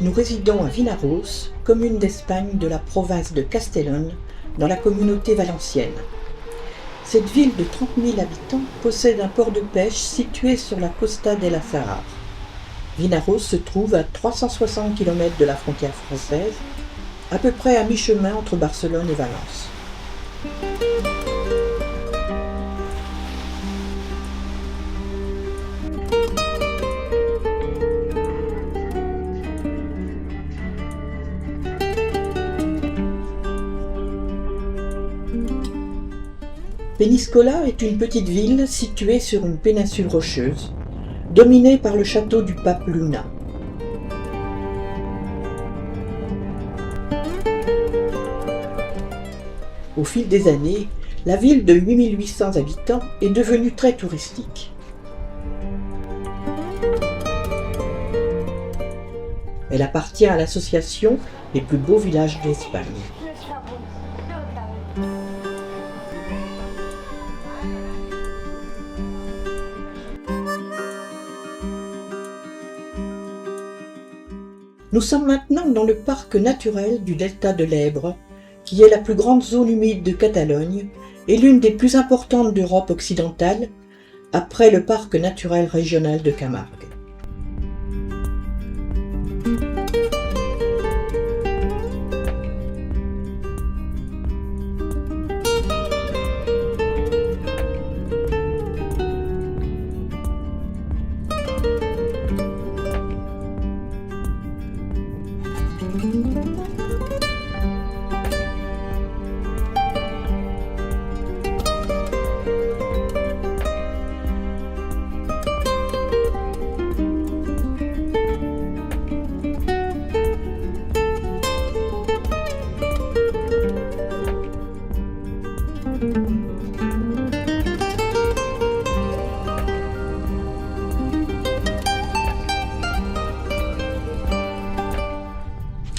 Nous résidons à Vinaros, commune d'Espagne de la province de Castellón, dans la communauté valencienne. Cette ville de 30 000 habitants possède un port de pêche situé sur la Costa del Azahar. Vinaros se trouve à 360 km de la frontière française, à peu près à mi-chemin entre Barcelone et Valence. Peñíscola est une petite ville située sur une péninsule rocheuse, dominée par le château du pape Luna. Au fil des années, la ville de 8800 habitants est devenue très touristique. Elle appartient à l'association Les plus beaux villages d'Espagne. Nous sommes maintenant dans le parc naturel du delta de l'Ebre, qui est la plus grande zone humide de Catalogne et l'une des plus importantes d'Europe occidentale, après le parc naturel régional de Camargue.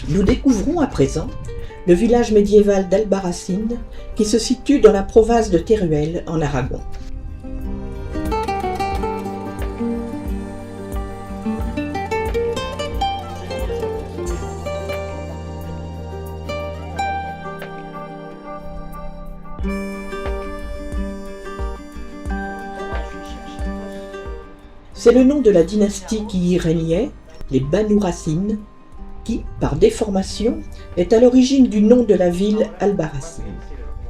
Nous découvrons à présent le village médiéval d'Albarracín qui se situe dans la province de Teruel en Aragon. C'est le nom de la dynastie qui y régnait, les Banu Racine, qui, par déformation, est à l'origine du nom de la ville Albarracín.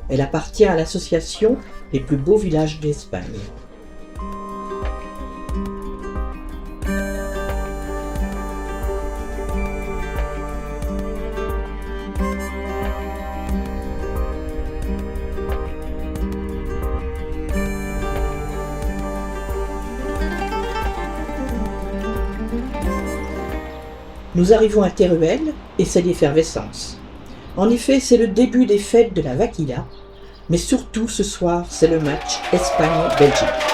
Elle appartient à l'association Les plus beaux villages d'Espagne. Nous arrivons à Teruel et c'est l'effervescence. En effet, c'est le début des fêtes de la Vaquilla, mais surtout ce soir, c'est le match Espagne-Belgique.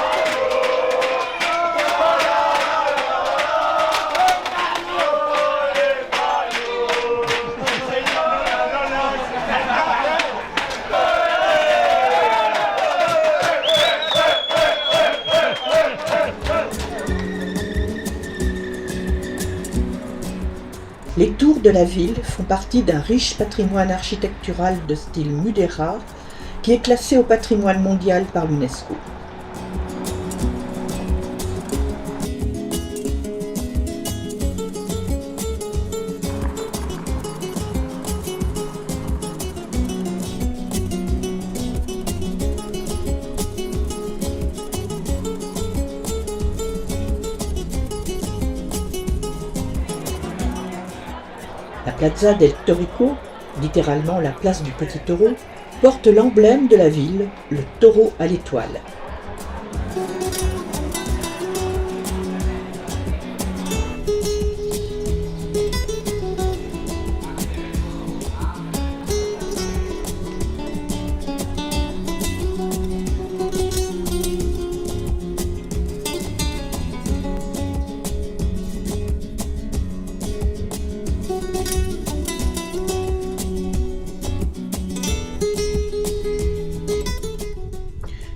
Les tours de la ville font partie d'un riche patrimoine architectural de style mudéjar qui est classé au patrimoine mondial par l'UNESCO. La Plaza del Torico, littéralement la place du Petit Taureau, porte l'emblème de la ville, le taureau à l'étoile.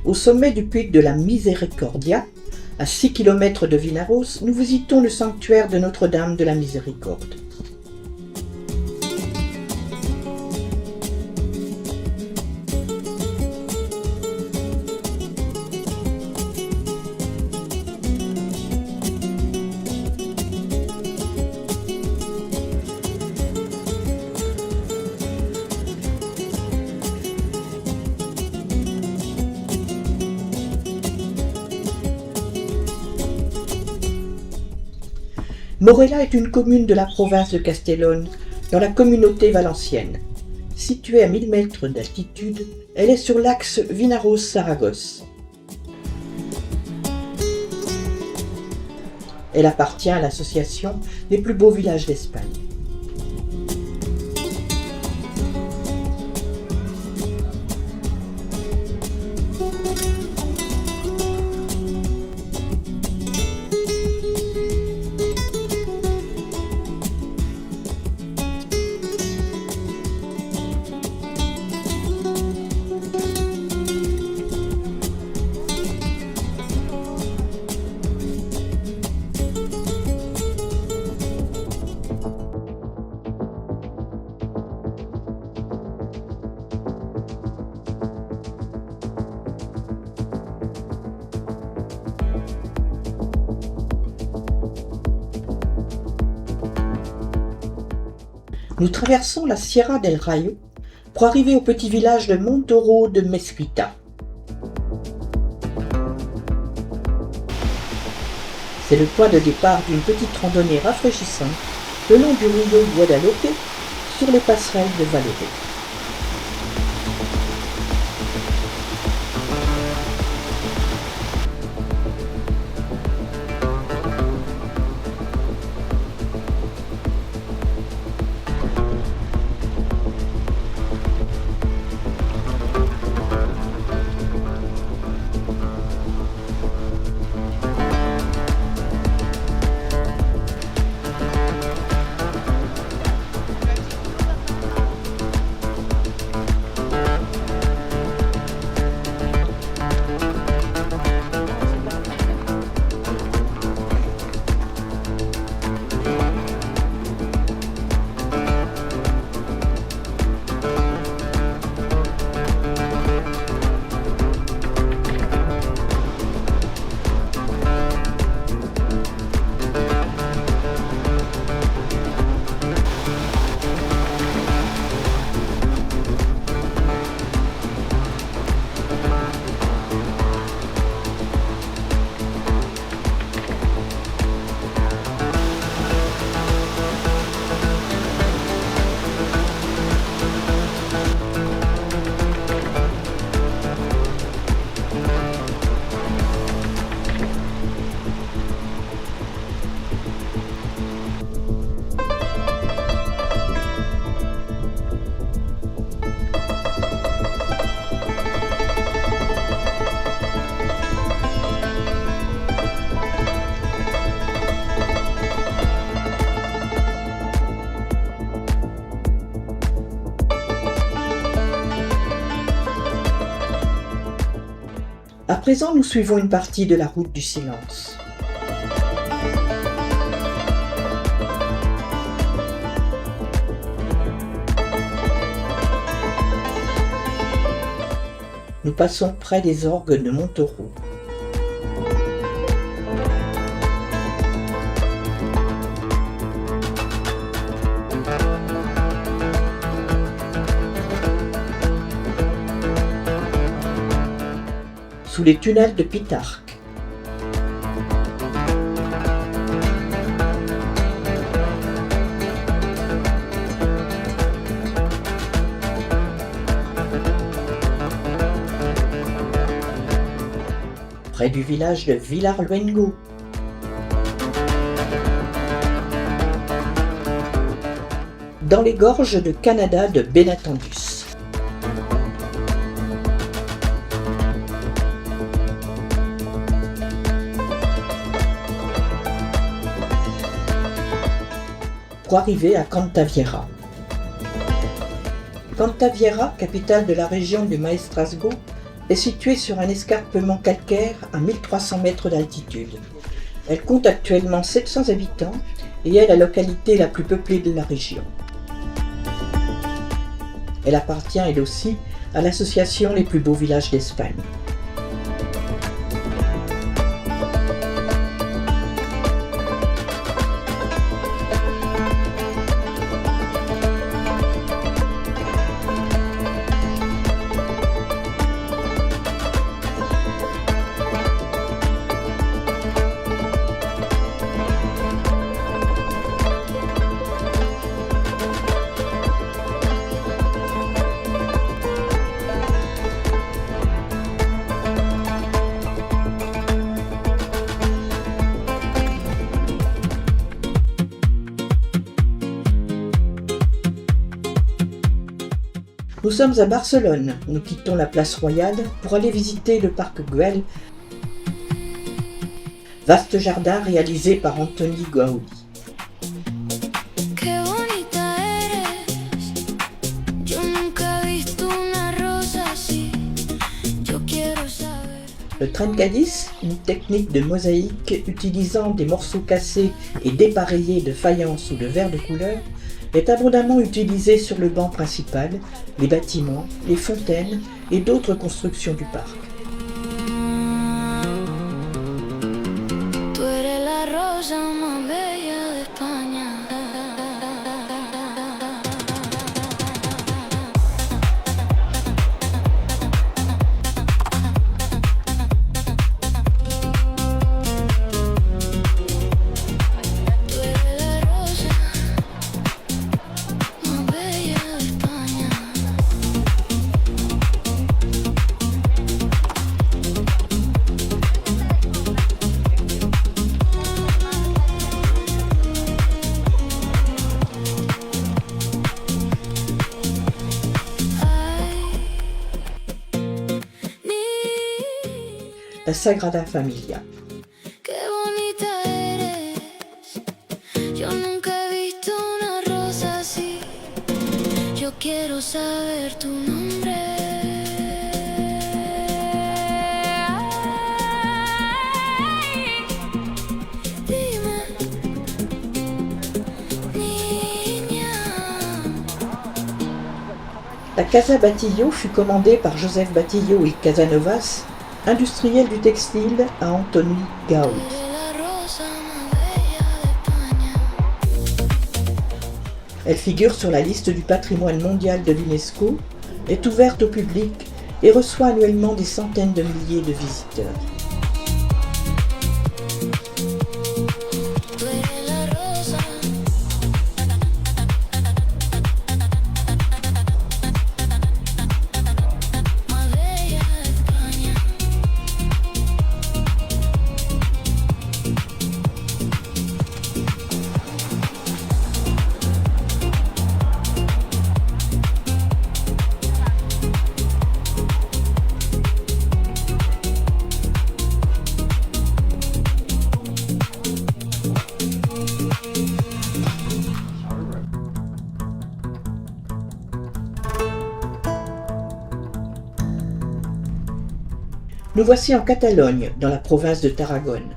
Au sommet du pic de la Misericordia, à 6 km de Vinaros, nous visitons le sanctuaire de Notre-Dame de la Miséricorde. Morella est une commune de la province de Castellón, dans la communauté valencienne. Située à 1000 mètres d'altitude, elle est sur l'axe Vinaroz-Saragosse. Elle appartient à l'association des plus beaux villages d'Espagne. Nous traversons la Sierra del Rayo pour arriver au petit village de Montoro de Mesquita. C'est le point de départ d'une petite randonnée rafraîchissante le long du rio Guadalope sur les passerelles de Valoré. À présent, nous suivons une partie de la route du silence. Nous passons près des orgues de Montoro. Sous les tunnels de Pitarch. Près du village de Villarluengo. Dans les gorges de Canada de Benatandus. Pour arriver à Cantavieja. Cantavieja, capitale de la région du Maestrazgo, est située sur un escarpement calcaire à 1300 mètres d'altitude. Elle compte actuellement 700 habitants et est la localité la plus peuplée de la région. Elle appartient elle aussi à l'association Les plus beaux villages d'Espagne. sommes à Barcelone. Nous quittons la place Royale pour aller visiter le parc Güell, vaste jardin réalisé par Antoni Gaudí. Le trencadís, une technique de mosaïque utilisant des morceaux cassés et dépareillés de faïence ou de verre de couleur, est abondamment utilisé sur le banc principal, les bâtiments, les fontaines et d'autres constructions du parc. La Sagrada Familia. La Casa Batillo fut commandée par Joseph Batillo y Casanovas, industriel du textile à Antoni Gaudí. Elle figure sur la liste du patrimoine mondial de l'UNESCO, est ouverte au public et reçoit annuellement des centaines de milliers de visiteurs. Nous voici en Catalogne, dans la province de Tarragone.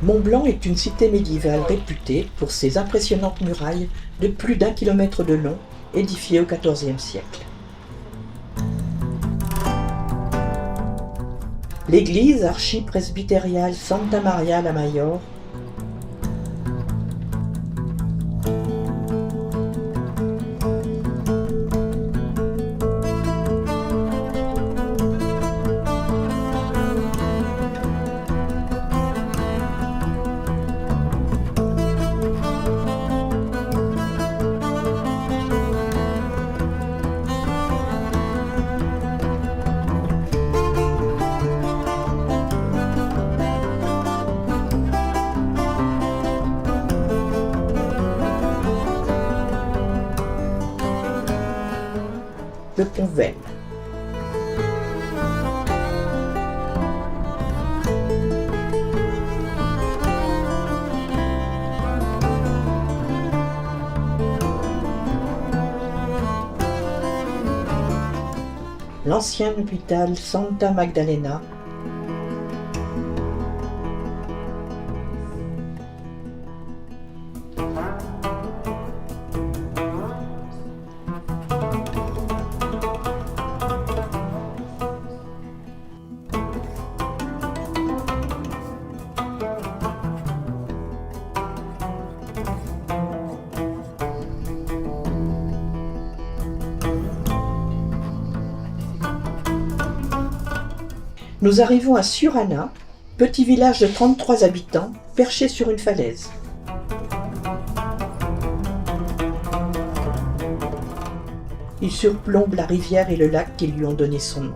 Montblanc est une cité médiévale réputée pour ses impressionnantes murailles de plus d'1 kilomètre de long, édifiées au XIVe siècle. L'église archipresbytériale Santa Maria la Mayor, le pont Veynes. L'ancien hôpital Santa Magdalena, nous arrivons à Siurana, petit village de 33 habitants, perché sur une falaise. Il surplombe la rivière et le lac qui lui ont donné son nom.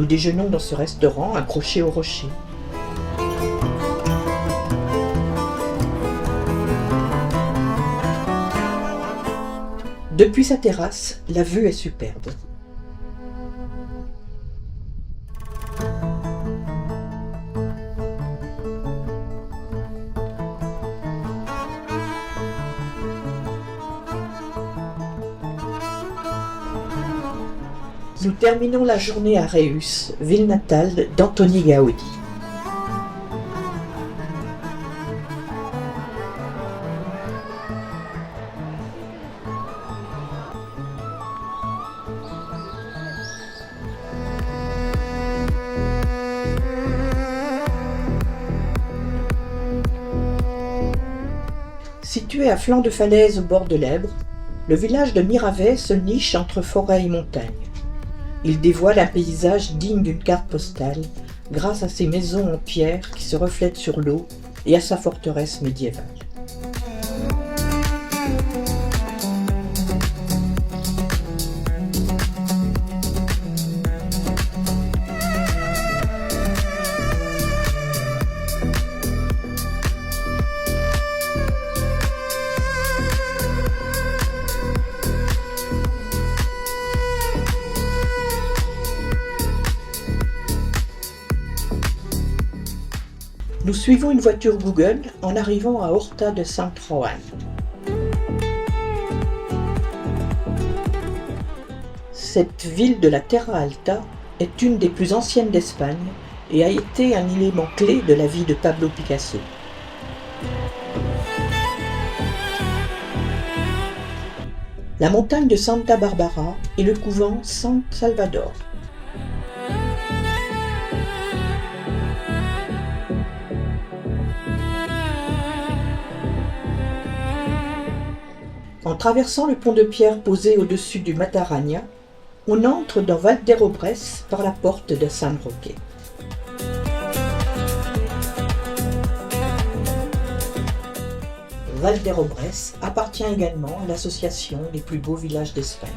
déjeunons dans ce restaurant accroché au rocher. Depuis sa terrasse, la vue est superbe. Nous terminons la journée à Reus, ville natale d'Antoni Gaudi. Situé à flanc de falaise au bord de l'Èbre, le village de Miravet se niche entre forêt et montagne. Il dévoile un paysage digne d'une carte postale grâce à ses maisons en pierre qui se reflètent sur l'eau et à sa forteresse médiévale. Nous suivons une voiture Google en arrivant à Horta de Sant Roan. Cette ville de la Terra Alta est une des plus anciennes d'Espagne et a été un élément clé de la vie de Pablo Picasso. La montagne de Santa Barbara et le couvent San Salvador. En traversant le pont de pierre posé au-dessus du Matarranya, on entre dans Valderobres par la porte de San Roque. Valderobres appartient également à l'association des plus beaux villages d'Espagne.